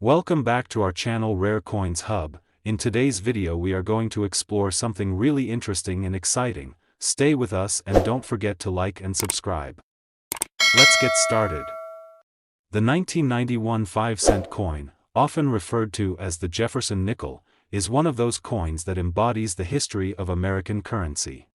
Welcome back to our channel Rare Coins Hub. In today's video we are going to explore something really interesting and exciting. Stay with us and don't forget to like and subscribe. Let's get started. The 1991 5-cent coin, often referred to as the Jefferson Nickel, is one of those coins that embodies the history of American currency.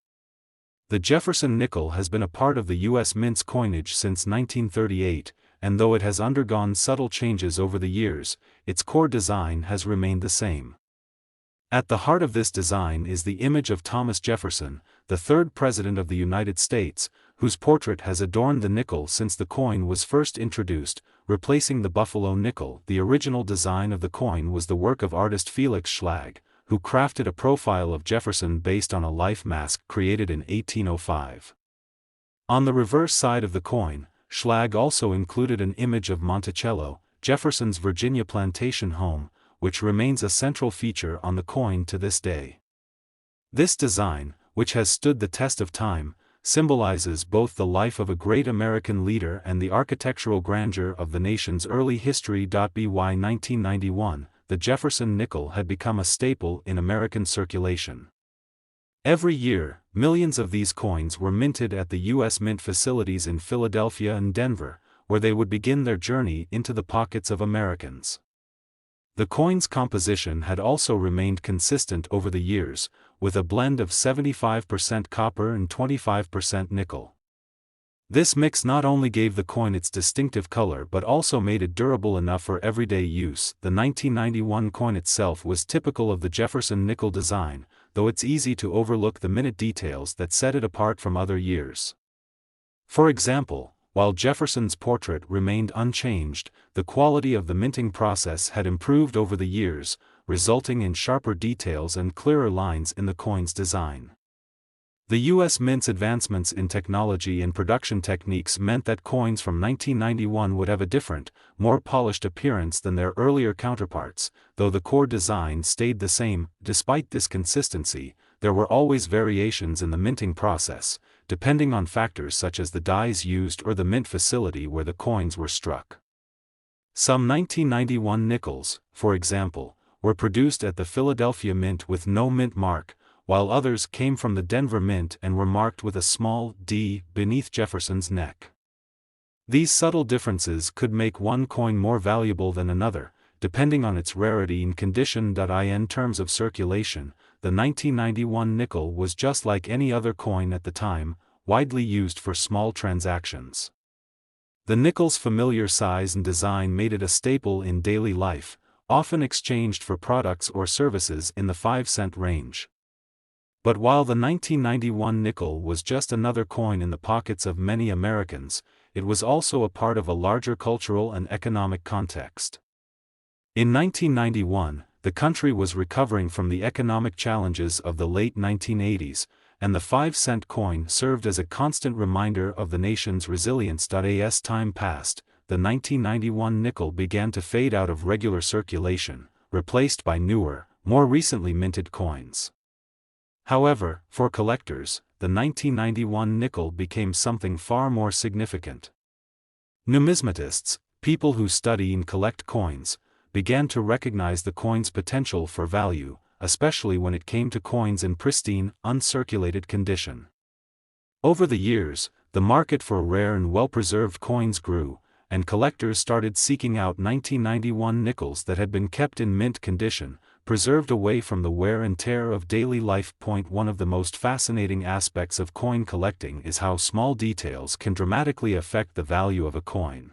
The Jefferson Nickel has been a part of the U.S. Mint's coinage since 1938, and though it has undergone subtle changes over the years, its core design has remained the same. At the heart of this design is the image of Thomas Jefferson, the third President of the United States, whose portrait has adorned the nickel since the coin was first introduced, replacing the Buffalo nickel. The original design of the coin was the work of artist Felix Schlag, who crafted a profile of Jefferson based on a life mask created in 1805. On the reverse side of the coin, Schlag also included an image of Monticello, Jefferson's Virginia plantation home, which remains a central feature on the coin to this day. This design, which has stood the test of time, symbolizes both the life of a great American leader and the architectural grandeur of the nation's early history. By 1991, the Jefferson nickel had become a staple in American circulation. Every year, millions of these coins were minted at the U.S. Mint facilities in Philadelphia and Denver, where they would begin their journey into the pockets of Americans. The coin's composition had also remained consistent over the years, with a blend of 75% copper and 25% nickel. This mix not only gave the coin its distinctive color but also made it durable enough for everyday use. The 1991 coin itself was typical of the Jefferson nickel design, though it's easy to overlook the minute details that set it apart from other years. For example, while Jefferson's portrait remained unchanged, the quality of the minting process had improved over the years, resulting in sharper details and clearer lines in the coin's design. The U.S. Mint's advancements in technology and production techniques meant that coins from 1991 would have a different, more polished appearance than their earlier counterparts. Though the core design stayed the same. Despite this consistency, there were always variations in the minting process, depending on factors such as the dies used or the mint facility where the coins were struck. Some 1991 nickels, for example, were produced at the Philadelphia Mint with no mint mark, while others came from the Denver Mint and were marked with a small D beneath Jefferson's neck. These subtle differences could make one coin more valuable than another, depending on its rarity and condition. In terms of circulation, the 1991 nickel was just like any other coin at the time, widely used for small transactions. The nickel's familiar size and design made it a staple in daily life, often exchanged for products or services in the 5-cent range. But while the 1991 nickel was just another coin in the pockets of many Americans, it was also a part of a larger cultural and economic context. In 1991, the country was recovering from the economic challenges of the late 1980s, and the 5-cent coin served as a constant reminder of the nation's resilience. As time passed, the 1991 nickel began to fade out of regular circulation, replaced by newer, more recently minted coins. However, for collectors, the 1991 nickel became something far more significant. Numismatists, people who study and collect coins, began to recognize the coin's potential for value, especially when it came to coins in pristine, uncirculated condition. Over the years, the market for rare and well-preserved coins grew, and collectors started seeking out 1991 nickels that had been kept in mint condition, preserved away from the wear and tear of daily life. One of the most fascinating aspects of coin collecting is how small details can dramatically affect the value of a coin.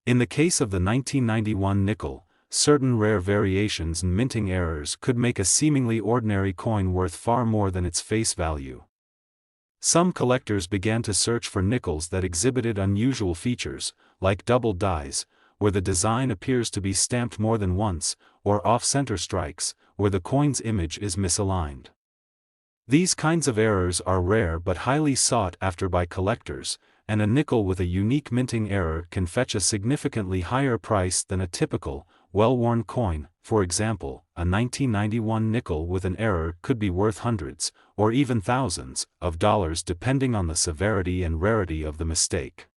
In the case of the 1991 nickel, certain rare variations and minting errors could make a seemingly ordinary coin worth far more than its face value. Some collectors began to search for nickels that exhibited unusual features, like double dies, where the design appears to be stamped more than once, or off-center strikes, where the coin's image is misaligned. These kinds of errors are rare but highly sought after by collectors, and a nickel with a unique minting error can fetch a significantly higher price than a typical, well-worn coin. For example, a 1991 nickel with an error could be worth hundreds, or even thousands, of dollars depending on the severity and rarity of the mistake.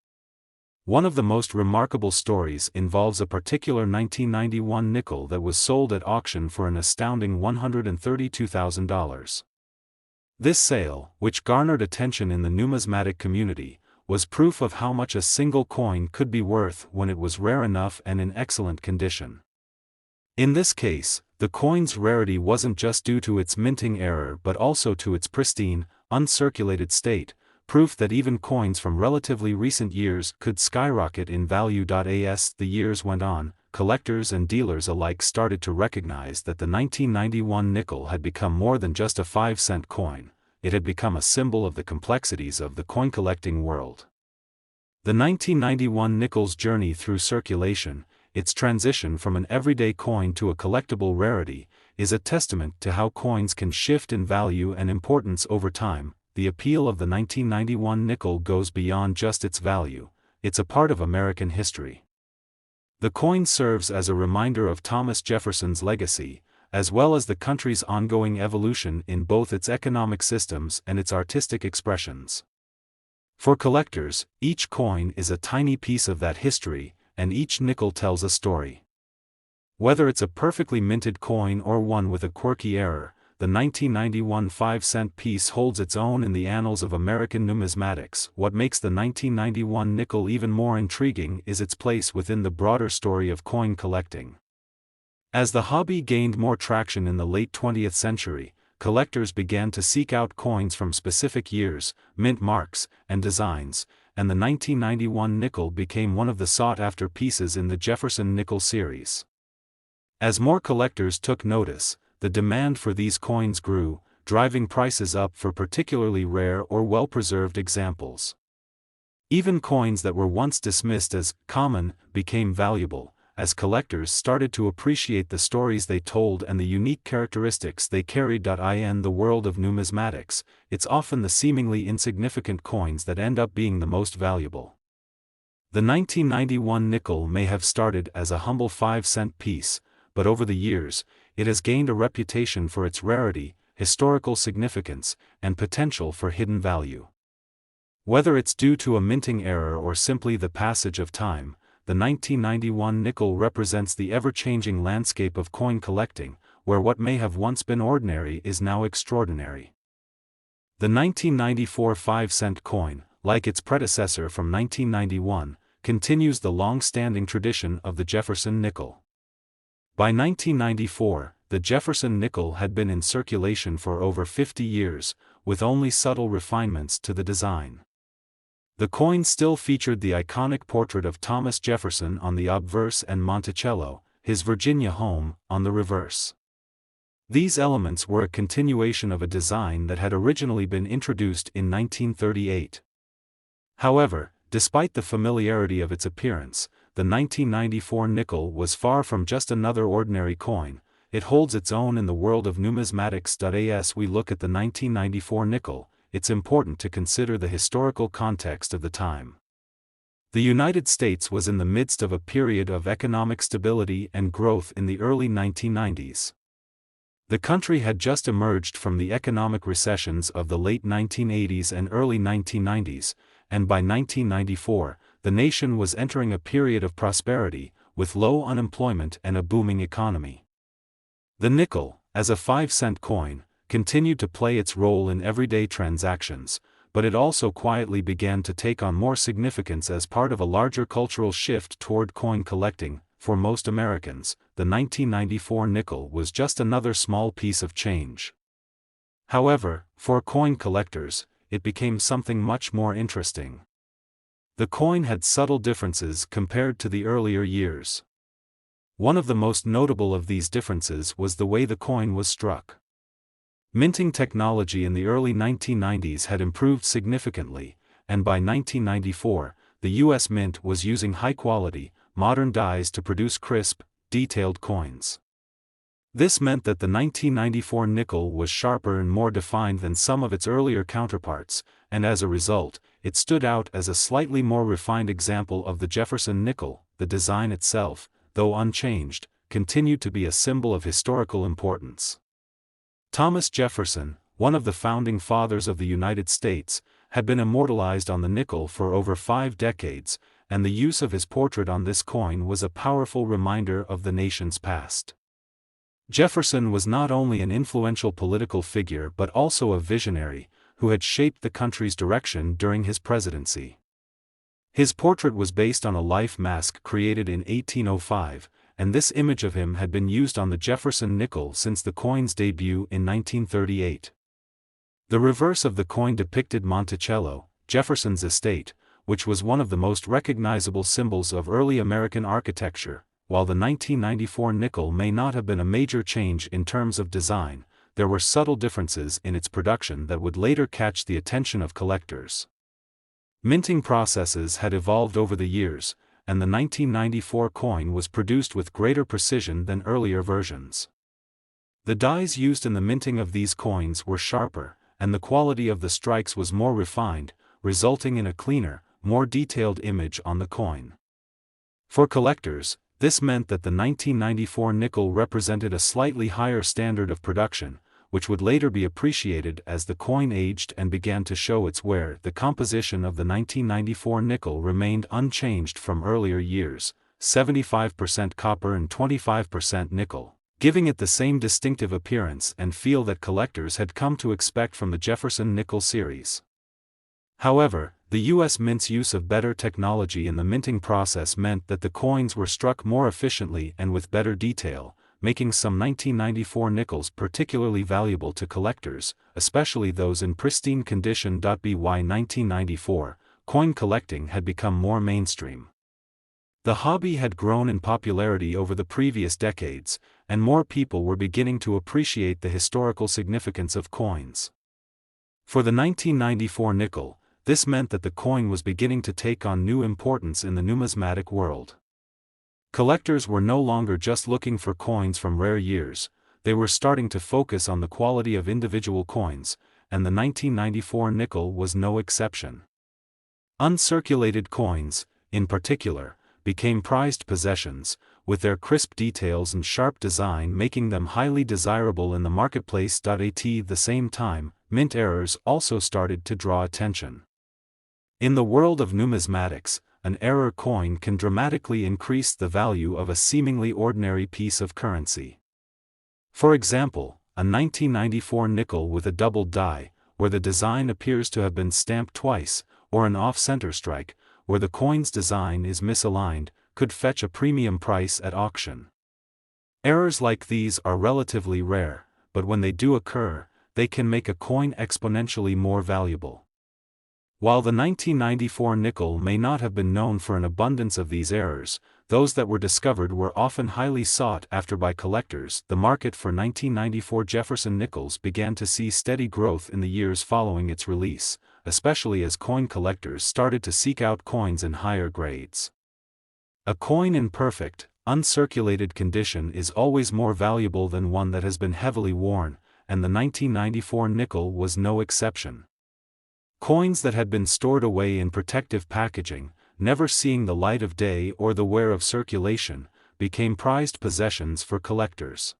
One of the most remarkable stories involves a particular 1991 nickel that was sold at auction for an astounding $132,000. This sale, which garnered attention in the numismatic community, was proof of how much a single coin could be worth when it was rare enough and in excellent condition. In this case, the coin's rarity wasn't just due to its minting error but also to its pristine, uncirculated state, proof that even coins from relatively recent years could skyrocket in value. As the years went on, collectors and dealers alike started to recognize that the 1991 nickel had become more than just a 5-cent coin. It had become a symbol of the complexities of the coin-collecting world. The 1991 nickel's journey through circulation, its transition from an everyday coin to a collectible rarity, is a testament to how coins can shift in value and importance over time. The appeal of the 1991 nickel goes beyond just its value; it's a part of American history. The coin serves as a reminder of Thomas Jefferson's legacy, as well as the country's ongoing evolution in both its economic systems and its artistic expressions. For collectors, each coin is a tiny piece of that history, and each nickel tells a story. Whether it's a perfectly minted coin or one with a quirky error, the 1991 5-cent piece holds its own in the annals of American numismatics. What makes the 1991 nickel even more intriguing is its place within the broader story of coin collecting. As the hobby gained more traction in the late 20th century, collectors began to seek out coins from specific years, mint marks, and designs, and the 1991 nickel became one of the sought-after pieces in the Jefferson Nickel series. As more collectors took notice, the demand for these coins grew, driving prices up for particularly rare or well-preserved examples. Even coins that were once dismissed as common became valuable, as collectors started to appreciate the stories they told and the unique characteristics they carried. In the world of numismatics, it's often the seemingly insignificant coins that end up being the most valuable. The 1991 nickel may have started as a humble 5-cent piece, but over the years, it has gained a reputation for its rarity, historical significance, and potential for hidden value. Whether it's due to a minting error or simply the passage of time, the 1991 nickel represents the ever-changing landscape of coin collecting, where what may have once been ordinary is now extraordinary. The 1994 5-cent coin, like its predecessor from 1991, continues the long-standing tradition of the Jefferson nickel. By 1994, the Jefferson nickel had been in circulation for over 50 years, with only subtle refinements to the design. The coin still featured the iconic portrait of Thomas Jefferson on the obverse and Monticello, his Virginia home, on the reverse. These elements were a continuation of a design that had originally been introduced in 1938. However, despite the familiarity of its appearance, the 1994 nickel was far from just another ordinary coin. It holds its own in the world of numismatics. As we look at the 1994 nickel, it's important to consider the historical context of the time. The United States was in the midst of a period of economic stability and growth in the early 1990s. The country had just emerged from the economic recessions of the late 1980s and early 1990s, and by 1994, the nation was entering a period of prosperity, with low unemployment and a booming economy. The nickel, as a 5-cent coin, continued to play its role in everyday transactions, but it also quietly began to take on more significance as part of a larger cultural shift toward coin collecting. For most Americans, the 1994 nickel was just another small piece of change. However, for coin collectors, it became something much more interesting. The coin had subtle differences compared to the earlier years. One of the most notable of these differences was the way the coin was struck. Minting technology in the early 1990s had improved significantly, and by 1994, the U.S. Mint was using high-quality, modern dies to produce crisp, detailed coins. This meant that the 1994 nickel was sharper and more defined than some of its earlier counterparts, and as a result, it stood out as a slightly more refined example of the Jefferson nickel. The design itself, though unchanged, continued to be a symbol of historical importance. Thomas Jefferson, one of the founding fathers of the United States, had been immortalized on the nickel for over 5 decades, and the use of his portrait on this coin was a powerful reminder of the nation's past. Jefferson was not only an influential political figure but also a visionary, who had shaped the country's direction during his presidency. His portrait was based on a life mask created in 1805, and this image of him had been used on the Jefferson Nickel since the coin's debut in 1938. The reverse of the coin depicted Monticello, Jefferson's estate, which was one of the most recognizable symbols of early American architecture. While the 1994 nickel may not have been a major change in terms of design, there were subtle differences in its production that would later catch the attention of collectors. Minting processes had evolved over the years, and the 1994 coin was produced with greater precision than earlier versions. The dies used in the minting of these coins were sharper, and the quality of the strikes was more refined, resulting in a cleaner, more detailed image on the coin. For collectors, this meant that the 1994 nickel represented a slightly higher standard of production, which would later be appreciated as the coin aged and began to show its wear. The composition of the 1994 nickel remained unchanged from earlier years, 75% copper and 25% nickel, giving it the same distinctive appearance and feel that collectors had come to expect from the Jefferson Nickel series. However, the U.S. Mint's use of better technology in the minting process meant that the coins were struck more efficiently and with better detail, making some 1994 nickels particularly valuable to collectors, especially those in pristine condition. By 1994, coin collecting had become more mainstream. The hobby had grown in popularity over the previous decades, and more people were beginning to appreciate the historical significance of coins. For the 1994 nickel, this meant that the coin was beginning to take on new importance in the numismatic world. Collectors were no longer just looking for coins from rare years, they were starting to focus on the quality of individual coins, and the 1994 nickel was no exception. Uncirculated coins, in particular, became prized possessions, with their crisp details and sharp design making them highly desirable in the marketplace. At the same time, mint errors also started to draw attention. In the world of numismatics, an error coin can dramatically increase the value of a seemingly ordinary piece of currency. For example, a 1994 nickel with a doubled die, where the design appears to have been stamped twice, or an off-center strike, where the coin's design is misaligned, could fetch a premium price at auction. Errors like these are relatively rare, but when they do occur, they can make a coin exponentially more valuable. While the 1994 nickel may not have been known for an abundance of these errors, those that were discovered were often highly sought after by collectors. The market for 1994 Jefferson nickels began to see steady growth in the years following its release, especially as coin collectors started to seek out coins in higher grades. A coin in perfect, uncirculated condition is always more valuable than one that has been heavily worn, and the 1994 nickel was no exception. Coins that had been stored away in protective packaging, never seeing the light of day or the wear of circulation, became prized possessions for collectors.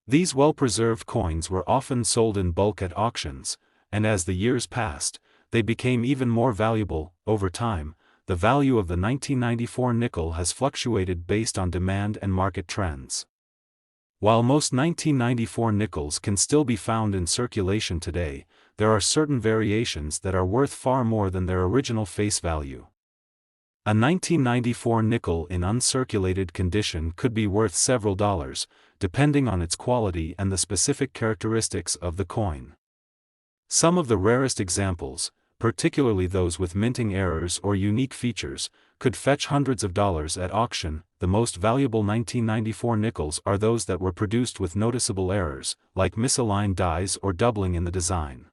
These well-preserved coins were often sold in bulk at auctions, and as the years passed, they became even more valuable. Over time, the value of the 1994 nickel has fluctuated based on demand and market trends. While most 1994 nickels can still be found in circulation today, there are certain variations that are worth far more than their original face value. A 1994 nickel in uncirculated condition could be worth several dollars, depending on its quality and the specific characteristics of the coin. Some of the rarest examples, particularly those with minting errors or unique features, could fetch hundreds of dollars at auction. The most valuable 1994 nickels are those that were produced with noticeable errors, like misaligned dies or doubling in the design.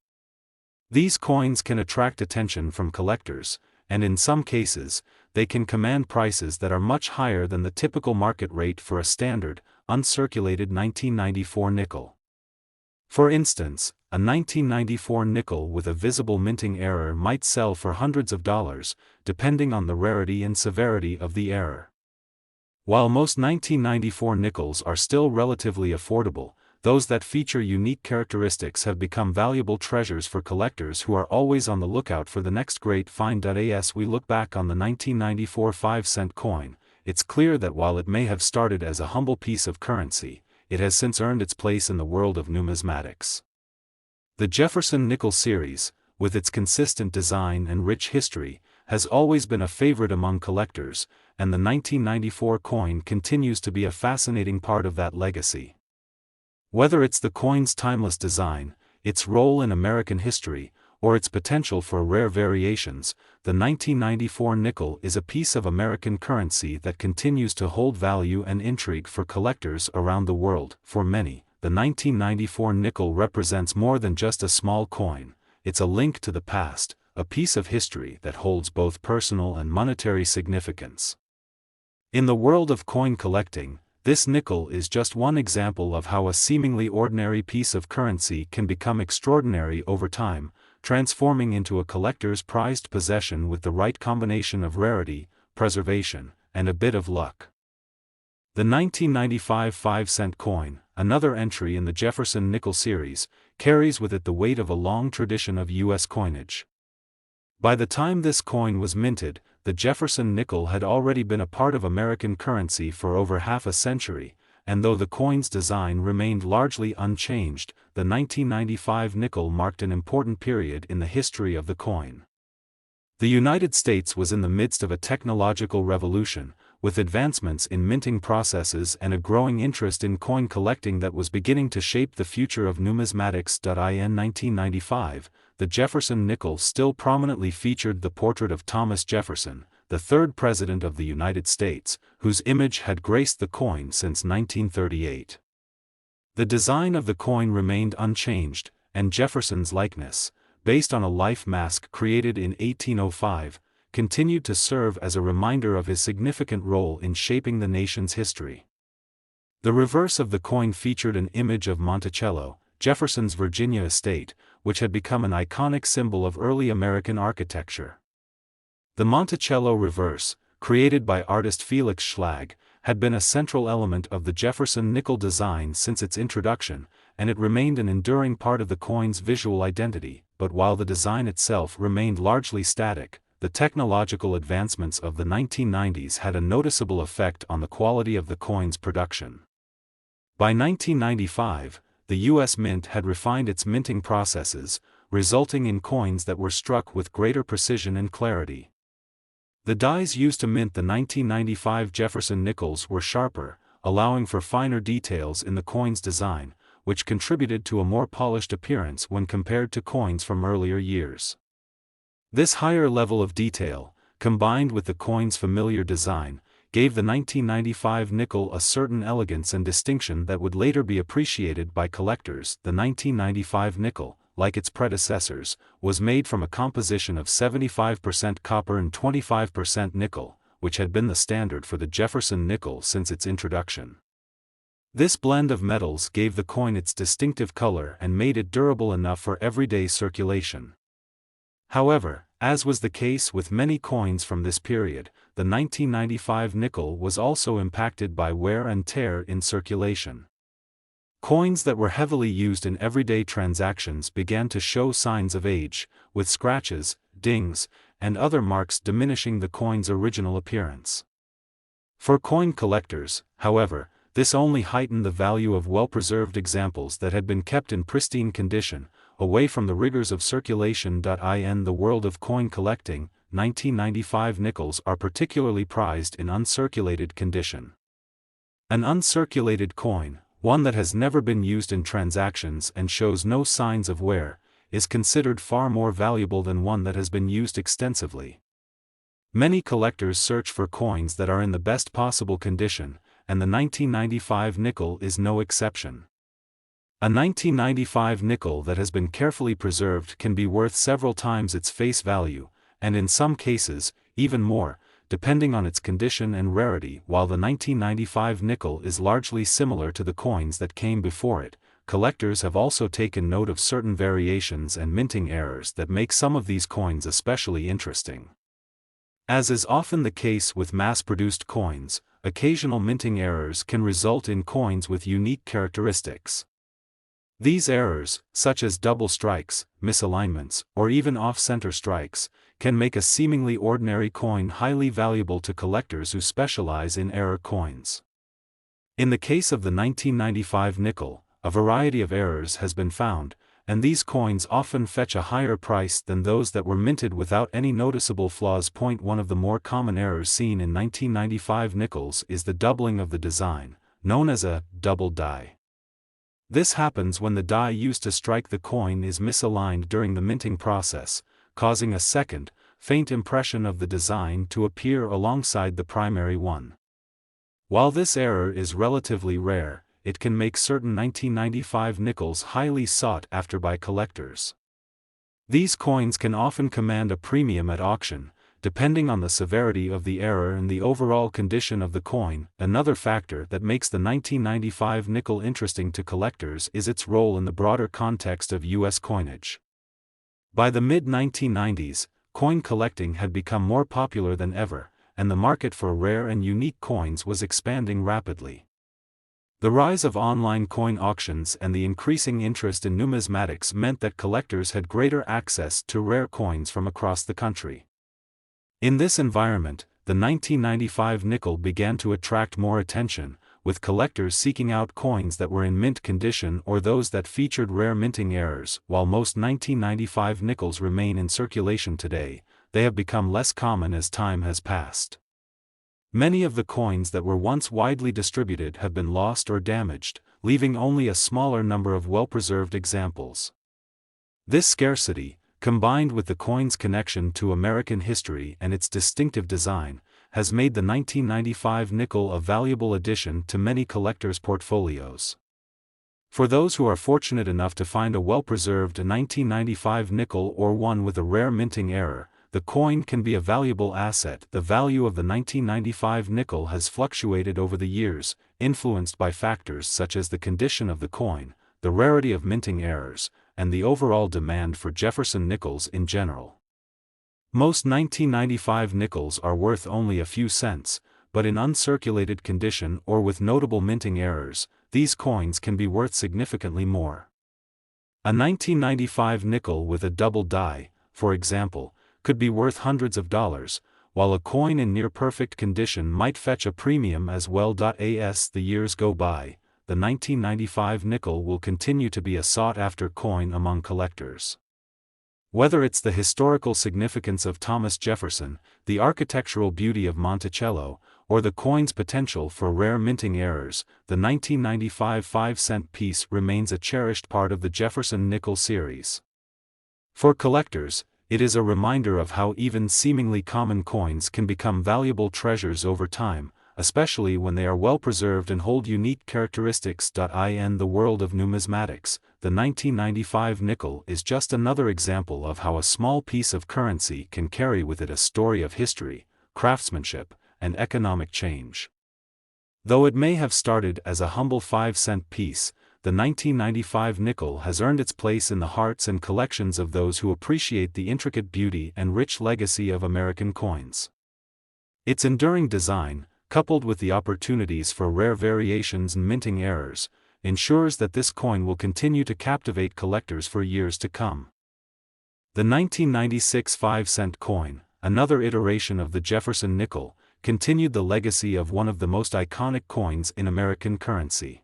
These coins can attract attention from collectors, and in some cases, they can command prices that are much higher than the typical market rate for a standard, uncirculated 1994 nickel. For instance, a 1994 nickel with a visible minting error might sell for hundreds of dollars, depending on the rarity and severity of the error. While most 1994 nickels are still relatively affordable, those that feature unique characteristics have become valuable treasures for collectors who are always on the lookout for the next great find. As we look back on the 1994 5-cent coin, it's clear that while it may have started as a humble piece of currency, it has since earned its place in the world of numismatics. The Jefferson Nickel series, with its consistent design and rich history, has always been a favorite among collectors, and the 1994 coin continues to be a fascinating part of that legacy. Whether it's the coin's timeless design, its role in American history, or its potential for rare variations, the 1994 nickel is a piece of American currency that continues to hold value and intrigue for collectors around the world. For many, the 1994 nickel represents more than just a small coin. It's a link to the past, a piece of history that holds both personal and monetary significance. In the world of coin collecting, this nickel is just one example of how a seemingly ordinary piece of currency can become extraordinary over time, transforming into a collector's prized possession with the right combination of rarity, preservation, and a bit of luck. The 1995 5-cent coin, another entry in the Jefferson Nickel series, carries with it the weight of a long tradition of U.S. coinage. By the time this coin was minted, the Jefferson nickel had already been a part of American currency for over half a century, and though the coin's design remained largely unchanged, the 1995 nickel marked an important period in the history of the coin. The United States was in the midst of a technological revolution, with advancements in minting processes and a growing interest in coin collecting that was beginning to shape the future of numismatics. In 1995, the Jefferson nickel still prominently featured the portrait of Thomas Jefferson, the third President of the United States, whose image had graced the coin since 1938. The design of the coin remained unchanged, and Jefferson's likeness, based on a life mask created in 1805, continued to serve as a reminder of his significant role in shaping the nation's history. The reverse of the coin featured an image of Monticello, Jefferson's Virginia estate, which had become an iconic symbol of early American architecture. The Monticello reverse, created by artist Felix Schlag, had been a central element of the Jefferson nickel design since its introduction, and it remained an enduring part of the coin's visual identity. But while the design itself remained largely static, the technological advancements of the 1990s had a noticeable effect on the quality of the coin's production. By 1995, the U.S. Mint had refined its minting processes, resulting in coins that were struck with greater precision and clarity. The dies used to mint the 1995 Jefferson nickels were sharper, allowing for finer details in the coin's design, which contributed to a more polished appearance when compared to coins from earlier years. This higher level of detail, combined with the coin's familiar design, gave the 1995 nickel a certain elegance and distinction that would later be appreciated by collectors. The 1995 nickel, like its predecessors, was made from a composition of 75% copper and 25% nickel, which had been the standard for the Jefferson nickel since its introduction. This blend of metals gave the coin its distinctive color and made it durable enough for everyday circulation. However, as was the case with many coins from this period, the 1995 nickel was also impacted by wear and tear in circulation. Coins that were heavily used in everyday transactions began to show signs of age, with scratches, dings, and other marks diminishing the coin's original appearance. For coin collectors, however, this only heightened the value of well-preserved examples that had been kept in pristine condition, away from the rigors of circulation. In the world of coin collecting, 1995 nickels are particularly prized in uncirculated condition. An uncirculated coin, one that has never been used in transactions and shows no signs of wear, is considered far more valuable than one that has been used extensively. Many collectors search for coins that are in the best possible condition, and the 1995 nickel is no exception. A 1995 nickel that has been carefully preserved can be worth several times its face value, and in some cases, even more, depending on its condition and rarity. While the 1995 nickel is largely similar to the coins that came before it, collectors have also taken note of certain variations and minting errors that make some of these coins especially interesting. As is often the case with mass-produced coins, occasional minting errors can result in coins with unique characteristics. These errors, such as double strikes, misalignments, or even off-center strikes, can make a seemingly ordinary coin highly valuable to collectors who specialize in error coins. In the case of the 1995 nickel, a variety of errors has been found, and these coins often fetch a higher price than those that were minted without any noticeable flaws. One of the more common errors seen in 1995 nickels is the doubling of the design, known as a double die. This happens when the die used to strike the coin is misaligned during the minting process, causing a second, faint impression of the design to appear alongside the primary one. While this error is relatively rare, it can make certain 1995 nickels highly sought after by collectors. These coins can often command a premium at auction, depending on the severity of the error and the overall condition of the coin. Another factor that makes the 1995 nickel interesting to collectors is its role in the broader context of U.S. coinage. By the mid-1990s, coin collecting had become more popular than ever, and the market for rare and unique coins was expanding rapidly. The rise of online coin auctions and the increasing interest in numismatics meant that collectors had greater access to rare coins from across the country. In this environment, the 1995 nickel began to attract more attention, with collectors seeking out coins that were in mint condition or those that featured rare minting errors. While most 1995 nickels remain in circulation today, they have become less common as time has passed. Many of the coins that were once widely distributed have been lost or damaged, leaving only a smaller number of well-preserved examples. This scarcity, combined with the coin's connection to American history and its distinctive design, has made the 1995 nickel a valuable addition to many collectors' portfolios. For those who are fortunate enough to find a well-preserved 1995 nickel or one with a rare minting error, the coin can be a valuable asset. The value of the 1995 nickel has fluctuated over the years, influenced by factors such as the condition of the coin, the rarity of minting errors, and the overall demand for Jefferson nickels in general. Most 1995 nickels are worth only a few cents, but in uncirculated condition or with notable minting errors, these coins can be worth significantly more. A 1995 nickel with a double die, for example, could be worth hundreds of dollars, while a coin in near-perfect condition might fetch a premium as well. As the years go by, the 1995 nickel will continue to be a sought-after coin among collectors. Whether it's the historical significance of Thomas Jefferson, the architectural beauty of Monticello, or the coin's potential for rare minting errors, the 1995 5-cent piece remains a cherished part of the Jefferson Nickel series. For collectors, it is a reminder of how even seemingly common coins can become valuable treasures over time, especially when they are well preserved and hold unique characteristics. In the world of numismatics, the 1995 nickel is just another example of how a small piece of currency can carry with it a story of history, craftsmanship, and economic change. Though it may have started as a humble 5-cent piece, the 1995 nickel has earned its place in the hearts and collections of those who appreciate the intricate beauty and rich legacy of American coins. Its enduring design, coupled with the opportunities for rare variations and minting errors, ensures that this coin will continue to captivate collectors for years to come. The 1996 5-cent coin, another iteration of the Jefferson nickel, continued the legacy of one of the most iconic coins in American currency.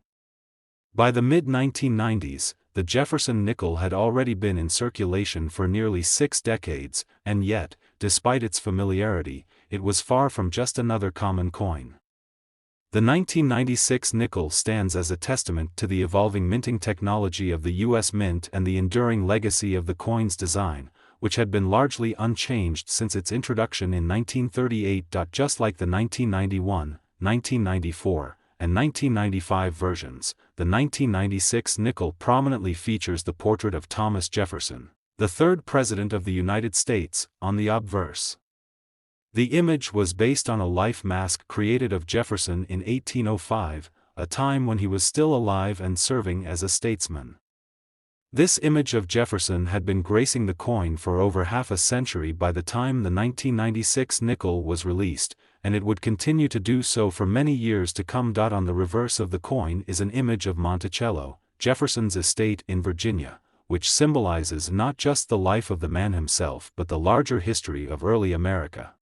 By the mid-1990s, the Jefferson nickel had already been in circulation for nearly 6 decades, and yet, despite its familiarity, it was far from just another common coin. The 1996 nickel stands as a testament to the evolving minting technology of the U.S. Mint and the enduring legacy of the coin's design, which had been largely unchanged since its introduction in 1938. Just like the 1991, 1994, and 1995 versions, the 1996 nickel prominently features the portrait of Thomas Jefferson, the third President of the United States, on the obverse. The image was based on a life mask created of Jefferson in 1805, a time when he was still alive and serving as a statesman. This image of Jefferson had been gracing the coin for over half a century by the time the 1996 nickel was released, and it would continue to do so for many years to come. On the reverse of the coin is an image of Monticello, Jefferson's estate in Virginia, which symbolizes not just the life of the man himself but the larger history of early America.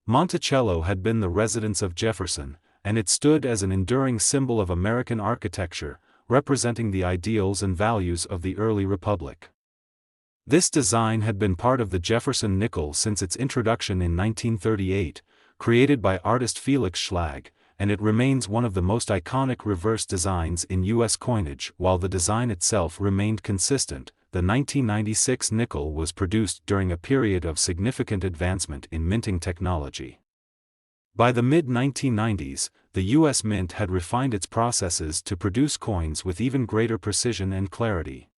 Monticello had been the residence of Jefferson, and it stood as an enduring symbol of American architecture, representing the ideals and values of the early republic. This design had been part of the Jefferson Nickel since its introduction in 1938, created by artist Felix Schlag, and it remains one of the most iconic reverse designs in U.S. coinage. While the design itself remained consistent, the 1996 nickel was produced during a period of significant advancement in minting technology. By the mid-1990s, the U.S. Mint had refined its processes to produce coins with even greater precision and clarity.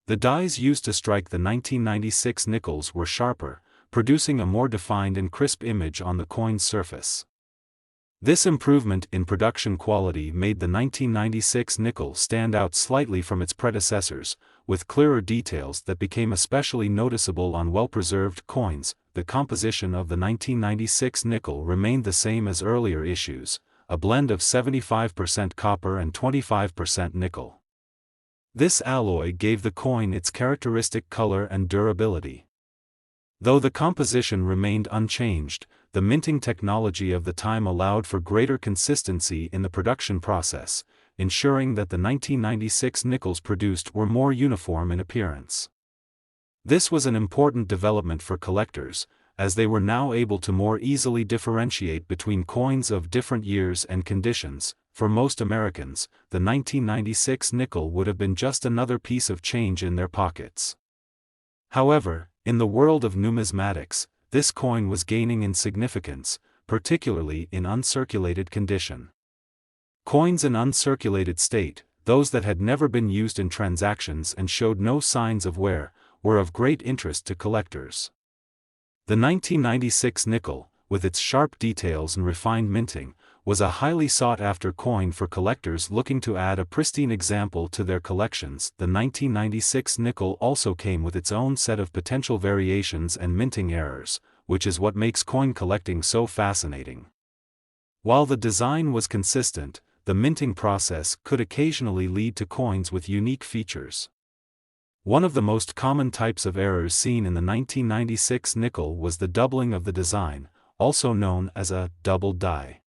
The dies used to strike the 1996 nickels were sharper, producing a more defined and crisp image on the coin's surface. This improvement in production quality made the 1996 nickel stand out slightly from its predecessors, with clearer details that became especially noticeable on well-preserved coins. The composition of the 1996 nickel remained the same as earlier issues, a blend of 75% copper and 25% nickel. This alloy gave the coin its characteristic color and durability. Though the composition remained unchanged, the minting technology of the time allowed for greater consistency in the production process, ensuring that the 1996 nickels produced were more uniform in appearance. This was an important development for collectors, as they were now able to more easily differentiate between coins of different years and conditions. For most Americans, the 1996 nickel would have been just another piece of change in their pockets. However, in the world of numismatics, this coin was gaining in significance, particularly in uncirculated condition. Coins in uncirculated state, those that had never been used in transactions and showed no signs of wear, were of great interest to collectors. The 1996 nickel, with its sharp details and refined minting, was a highly sought-after coin for collectors looking to add a pristine example to their collections. The 1996 nickel also came with its own set of potential variations and minting errors, which is what makes coin collecting so fascinating. While the design was consistent, the minting process could occasionally lead to coins with unique features. One of the most common types of errors seen in the 1996 nickel was the doubling of the design, also known as a double die.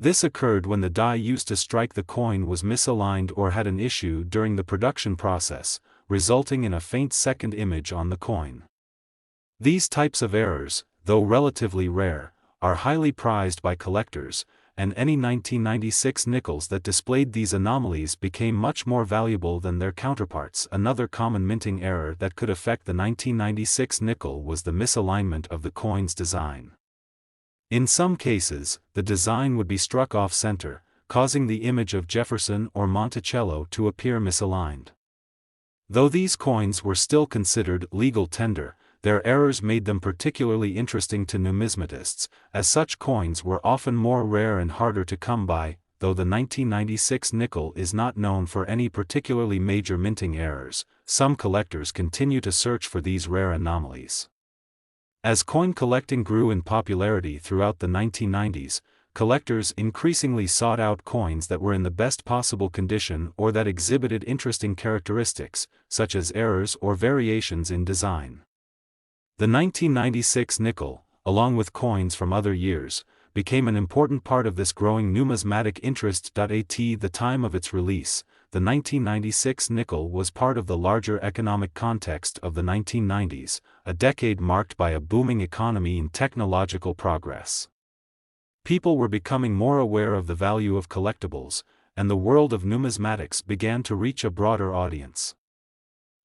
This occurred when the die used to strike the coin was misaligned or had an issue during the production process, resulting in a faint second image on the coin. These types of errors, though relatively rare, are highly prized by collectors, and any 1996 nickels that displayed these anomalies became much more valuable than their counterparts. Another common minting error that could affect the 1996 nickel was the misalignment of the coin's design. In some cases, the design would be struck off-center, causing the image of Jefferson or Monticello to appear misaligned. Though these coins were still considered legal tender, their errors made them particularly interesting to numismatists, as such coins were often more rare and harder to come by. Though the 1996 nickel is not known for any particularly major minting errors, some collectors continue to search for these rare anomalies. As coin collecting grew in popularity throughout the 1990s, collectors increasingly sought out coins that were in the best possible condition or that exhibited interesting characteristics, such as errors or variations in design. The 1996 nickel, along with coins from other years, became an important part of this growing numismatic interest. At the time of its release, the 1996 nickel was part of the larger economic context of the 1990s, a decade marked by a booming economy and technological progress. People were becoming more aware of the value of collectibles, and the world of numismatics began to reach a broader audience.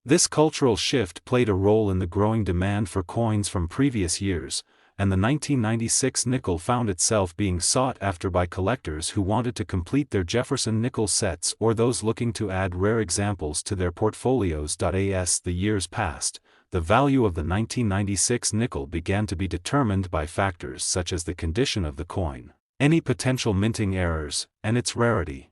This cultural shift played a role in the growing demand for coins from previous years, and the 1996 nickel found itself being sought after by collectors who wanted to complete their Jefferson nickel sets or those looking to add rare examples to their portfolios. As the years passed, the value of the 1996 nickel began to be determined by factors such as the condition of the coin, any potential minting errors, and its rarity.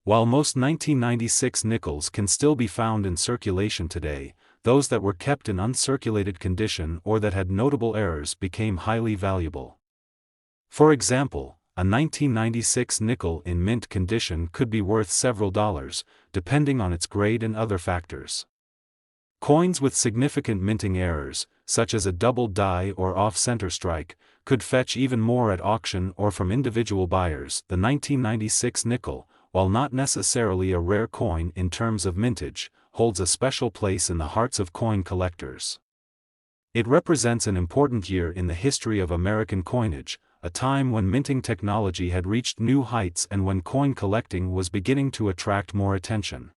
While most 1996 nickels can still be found in circulation today, those that were kept in uncirculated condition or that had notable errors became highly valuable. For example, a 1996 nickel in mint condition could be worth several dollars, depending on its grade and other factors. Coins with significant minting errors, such as a double die or off-center strike, could fetch even more at auction or from individual buyers. The 1996 nickel, while not necessarily a rare coin in terms of mintage, holds a special place in the hearts of coin collectors. It represents an important year in the history of American coinage, a time when minting technology had reached new heights and when coin collecting was beginning to attract more attention.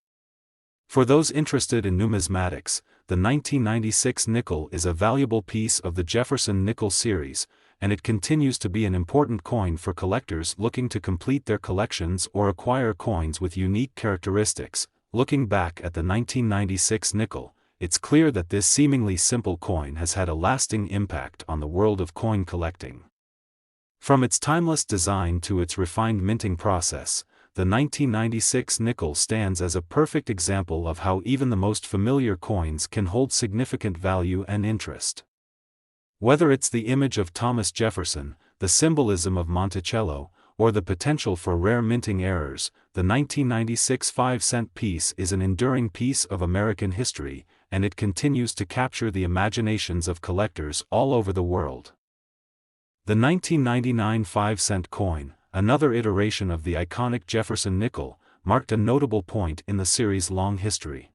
For those interested in numismatics, the 1996 nickel is a valuable piece of the Jefferson Nickel series, and it continues to be an important coin for collectors looking to complete their collections or acquire coins with unique characteristics. Looking back at the 1996 nickel, it's clear that this seemingly simple coin has had a lasting impact on the world of coin collecting. From its timeless design to its refined minting process, the 1996 nickel stands as a perfect example of how even the most familiar coins can hold significant value and interest. Whether it's the image of Thomas Jefferson, the symbolism of Monticello, or the potential for rare minting errors, the 1996 5-cent piece is an enduring piece of American history, and it continues to capture the imaginations of collectors all over the world. The 1999 5-cent coin, another iteration of the iconic Jefferson nickel, marked a notable point in the series' long history.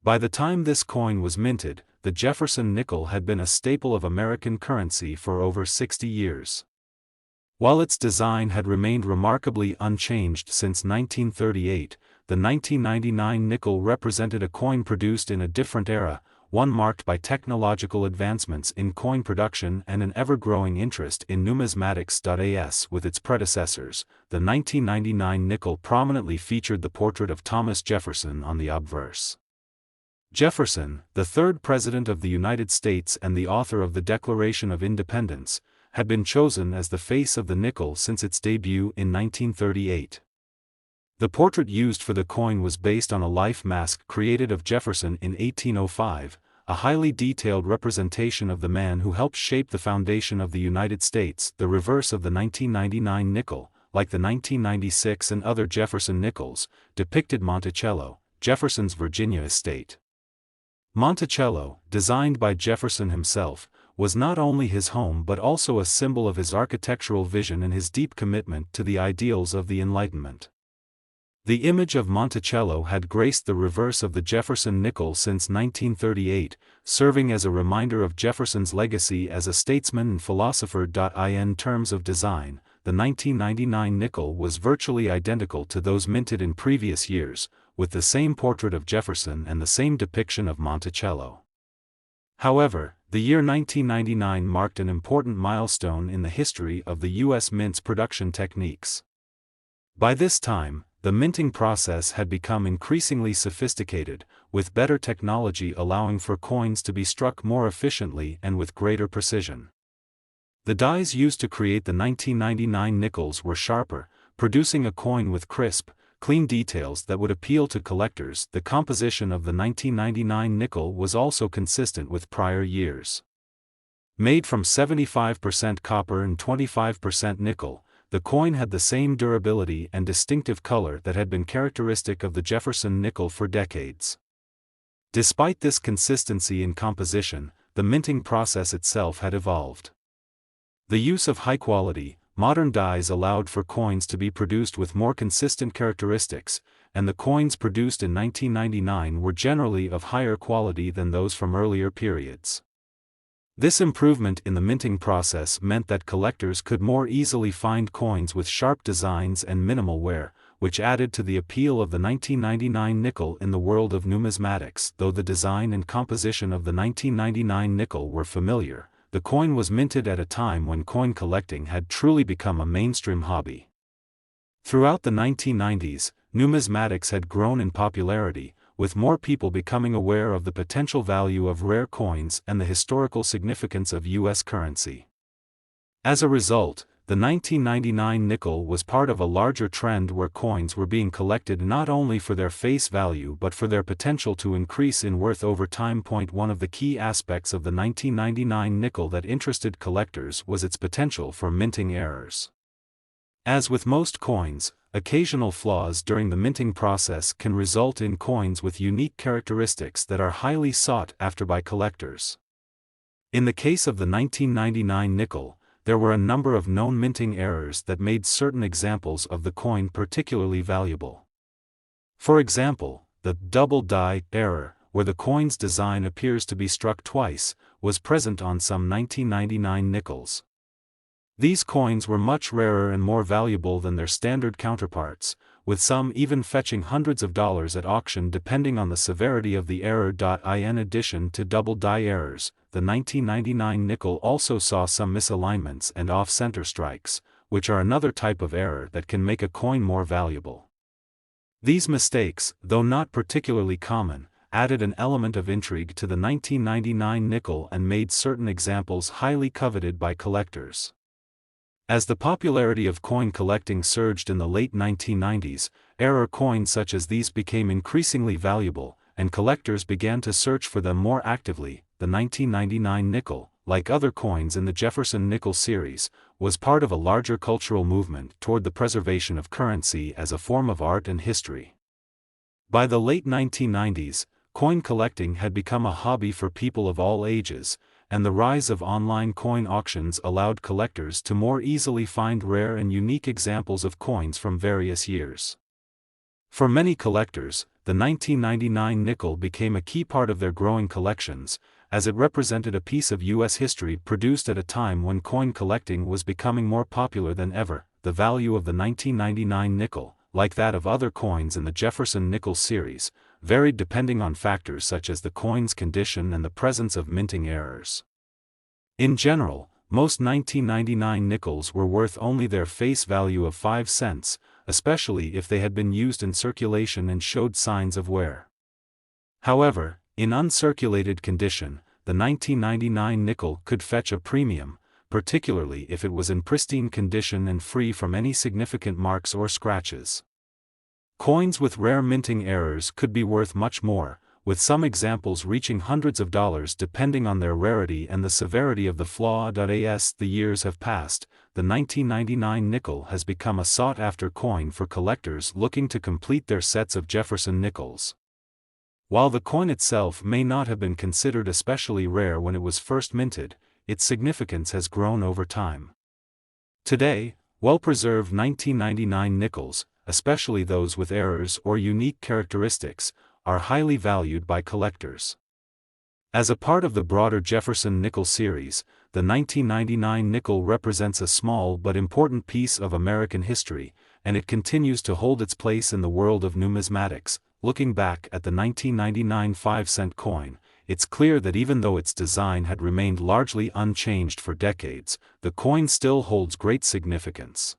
By the time this coin was minted, the Jefferson nickel had been a staple of American currency for over 60 years. While its design had remained remarkably unchanged since 1938, the 1999 nickel represented a coin produced in a different era, one marked by technological advancements in coin production and an ever-growing interest in numismatics. As with its predecessors, the 1999 nickel prominently featured the portrait of Thomas Jefferson on the obverse. Jefferson, the third President of the United States and the author of the Declaration of Independence, had been chosen as the face of the nickel since its debut in 1938. The portrait used for the coin was based on a life mask created of Jefferson in 1805, a highly detailed representation of the man who helped shape the foundation of the United States. The reverse of the 1999 nickel, like the 1996 and other Jefferson nickels, depicted Monticello, Jefferson's Virginia estate. Monticello, designed by Jefferson himself, was not only his home but also a symbol of his architectural vision and his deep commitment to the ideals of the Enlightenment. The image of Monticello had graced the reverse of the Jefferson nickel since 1938, serving as a reminder of Jefferson's legacy as a statesman and philosopher. In terms of design, the 1999 nickel was virtually identical to those minted in previous years, with the same portrait of Jefferson and the same depiction of Monticello. However, the year 1999 marked an important milestone in the history of the U.S. mint's production techniques. By this time, the minting process had become increasingly sophisticated, with better technology allowing for coins to be struck more efficiently and with greater precision. The dies used to create the 1999 nickels were sharper, producing a coin with crisp, clean details that would appeal to collectors. The composition of the 1999 nickel was also consistent with prior years. Made from 75% copper and 25% nickel, the coin had the same durability and distinctive color that had been characteristic of the Jefferson nickel for decades. Despite this consistency in composition, the minting process itself had evolved. The use of high-quality, modern dies allowed for coins to be produced with more consistent characteristics, and the coins produced in 1999 were generally of higher quality than those from earlier periods. This improvement in the minting process meant that collectors could more easily find coins with sharp designs and minimal wear, which added to the appeal of the 1999 nickel in the world of numismatics. Though the design and composition of the 1999 nickel were familiar, the coin was minted at a time when coin collecting had truly become a mainstream hobby. Throughout the 1990s, numismatics had grown in popularity, with more people becoming aware of the potential value of rare coins and the historical significance of U.S. currency. As a result, the 1999 nickel was part of a larger trend where coins were being collected not only for their face value but for their potential to increase in worth over time. One of the key aspects of the 1999 nickel that interested collectors was its potential for minting errors. As with most coins, occasional flaws during the minting process can result in coins with unique characteristics that are highly sought after by collectors. In the case of the 1999 nickel, there were a number of known minting errors that made certain examples of the coin particularly valuable. For example, the double die error, where the coin's design appears to be struck twice, was present on some 1999 nickels. These coins were much rarer and more valuable than their standard counterparts, with some even fetching hundreds of dollars at auction depending on the severity of the error. In addition to double die errors, the 1999 nickel also saw some misalignments and off-center strikes, which are another type of error that can make a coin more valuable. These mistakes, though not particularly common, added an element of intrigue to the 1999 nickel and made certain examples highly coveted by collectors. As the popularity of coin collecting surged in the late 1990s, error coins such as these became increasingly valuable, and collectors began to search for them more actively. The 1999 nickel, like other coins in the Jefferson Nickel series, was part of a larger cultural movement toward the preservation of currency as a form of art and history. By the late 1990s, coin collecting had become a hobby for people of all ages, and the rise of online coin auctions allowed collectors to more easily find rare and unique examples of coins from various years. For many collectors, the 1999 nickel became a key part of their growing collections, as it represented a piece of U.S. history produced at a time when coin collecting was becoming more popular than ever. The value of the 1999 nickel, like that of other coins in the Jefferson Nickel series, varied depending on factors such as the coin's condition and the presence of minting errors. In general, most 1999 nickels were worth only their face value of 5 cents, especially if they had been used in circulation and showed signs of wear. However, in uncirculated condition, the 1999 nickel could fetch a premium, particularly if it was in pristine condition and free from any significant marks or scratches. Coins with rare minting errors could be worth much more, with some examples reaching hundreds of dollars depending on their rarity and the severity of the flaw. As the years have passed, the 1999 nickel has become a sought-after coin for collectors looking to complete their sets of Jefferson nickels. While the coin itself may not have been considered especially rare when it was first minted, its significance has grown over time. Today, well-preserved 1999 nickels, especially those with errors or unique characteristics, are highly valued by collectors. As a part of the broader Jefferson Nickel series, the 1999 nickel represents a small but important piece of American history, and it continues to hold its place in the world of numismatics. Looking back at the 1999 5-cent coin, it's clear that even though its design had remained largely unchanged for decades, the coin still holds great significance.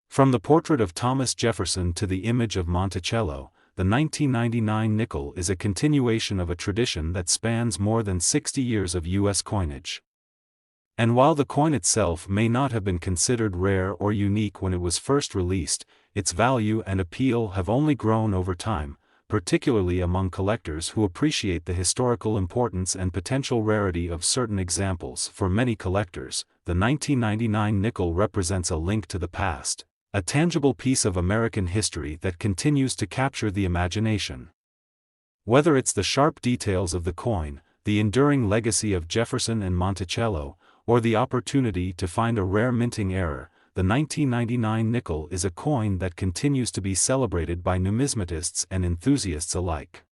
From the portrait of Thomas Jefferson to the image of Monticello, the 1999 nickel is a continuation of a tradition that spans more than 60 years of U.S. coinage. And while the coin itself may not have been considered rare or unique when it was first released, its value and appeal have only grown over time, particularly among collectors who appreciate the historical importance and potential rarity of certain examples. For many collectors, the 1999 nickel represents a link to the past, a tangible piece of American history that continues to capture the imagination. Whether it's the sharp details of the coin, the enduring legacy of Jefferson and Monticello, or the opportunity to find a rare minting error, the 1999 nickel is a coin that continues to be celebrated by numismatists and enthusiasts alike.